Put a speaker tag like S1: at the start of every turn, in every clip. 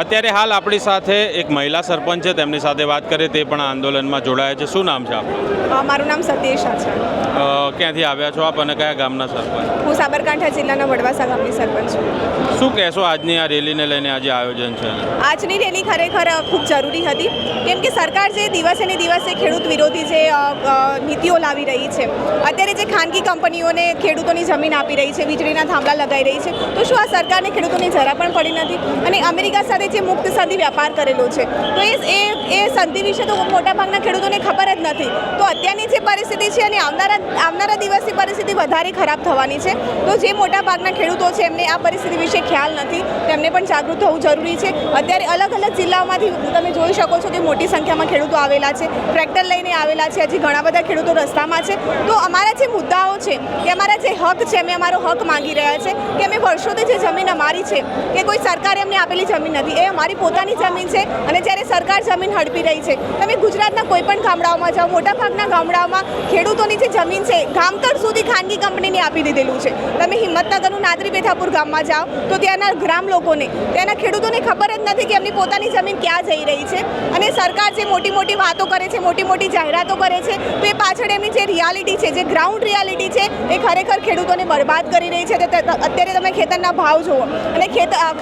S1: અત્યારે હાલ આપણી સાથે એક મહિલા સરપંચ છે, તેમની સાથે વાત કરીએ. તે પણ આંદોલનમાં જોડાયા છે. શું નામ છે આપનું?
S2: મારું નામ સતીશા છે.
S1: ક્યાંથી આવ્યા છો આપ અને કયા ગામના સરપંચ?
S2: હું સાબરકાંઠા જિલ્લાના વડવાસા ગામની સરપંચ છું.
S1: શું કહેશો આજની આ રેલીને લઈને? આજે આયોજન છે
S2: આજની રેલી ખરેખર ખૂબ જરૂરી હતી, કેમ કે સરકાર જે દિવસે ને દિવસે ખેડૂત વિરોધી જે નીતિઓ લાવી રહી છે, અત્યારે જે ખાનગી કંપનીઓને ખેડૂતોની જમીન આપી રહી છે, વીજળીના થાંભલા લગાવી રહી છે, તો શું આ સરકારને ખેડૂતોની જરા પણ પડી નથી? અને અમેરિકા સાથે જે મુક્ત સંધિ વ્યાપાર કરેલો છે, તો એ સંધિ વિશે તો મોટાભાગના ખેડૂતોને ખબર જ નથી. તો અત્યારની જે પરિસ્થિતિ છે અને આવનારા દિવસની પરિસ્થિતિ વધારે ખરાબ થવાની છે. તો જે મોટાભાગના ખેડૂતો છે એમને આ પરિસ્થિતિ વિશે ખ્યાલ નથી, તેમને પણ જાગૃત થવું જરૂરી છે. અત્યારે અલગ અલગ જિલ્લાઓમાંથી તમે જોઈ શકો છો કે મોટી સંખ્યામાં ખેડૂતો આવેલા છે, ટ્રેક્ટર લઈને આવેલા છે, હજી ઘણા બધા ખેડૂતો રસ્તામાં છે. તો અમારા જે મુદ્દાઓ છે કે અમારા જે હક છે, અમે અમારો હક માંગી રહ્યા છે કે અમે વર્ષોથી જે જમીન અમારી છે કે કોઈ સરકારે અમને આપેલી જમીન નથી, એ અમારી પોતાની જમીન છે. અને જ્યારે સરકાર જમીન હડપી રહી છે, તમે ગુજરાતના કોઈ પણ ગામડાઓમાં જાઓ, મોટાભાગના ગામડાઓમાં ખેડૂતોની જે જમીન છે ગામતળ સુધી ખાનગી કંપનીને આપી દીધેલું છે. તમે હિંમતનગરનું નાદરી બેથાપુર ગામમાં જાઓ તો ત્યાંના ગ્રામ લોકોને, ત્યાંના ખેડૂતોને ખબર જ નથી કે એમની પોતાની જમીન ક્યાં જઈ રહી છે. અને સરકાર જે મોટી મોટી વાતો કરે છે, મોટી મોટી જાહેરાતો કરે છે, તો એ પાછળ એમની જે રિયાલિટી છે, જે ગ્રાઉન્ડ રિયાલિટી છે, એ ખરેખર ખેડૂતોને બરબાદ કરી રહી છે. અત્યારે તમે ખેતરના ભાવ જુઓ અને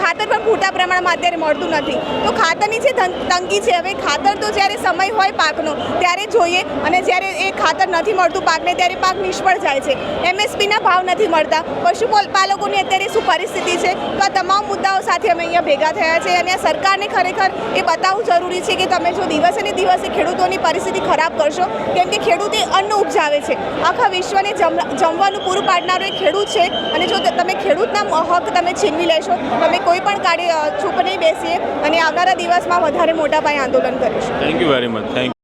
S2: ખાતર પણ પૂરતા પ્રમાણમાં અત્યારે મળતું નથી. તો ખાતરની જે તંગી છે, હવે ખાતર તો જ્યારે સમય હોય પાકનો ત્યારે જોઈએ, અને જ્યારે એ ખાતર નથી મળતું પાકને ત્યારે પાક નિષ્ફળ જાય છે. MSPના ભાવ નથી મળતા. પશુપાલકોની અત્યારે શું પરિસ્થિતિ છે? તો આ તમામ મુદ્દાઓ સાથે અમે અહીંયા ભેગા થયા છે અને આ સરકારને ખરેખર એ બતાવવું જરૂરી છે કે તમે જો દિવસે ને દિવસે ખેડૂતોની પરિસ્થિતિ ખરાબ કરશો, કેમ કે ખેડૂત એ અન્ન ઉપજાવે છે, આખા વિશ્વને જમવાનું પૂરું પાડનારો એ ખેડૂત છે. અને જો તમે ખેડૂતના હક તમે છીનવી લેશો, તમે કોઈ પણ કાળે ચૂપ નહીં બેસીએ અને આવનારા દિવસમાં વધારે મોટા પાયે આંદોલન કરીશું.
S1: Thank you very much. Thank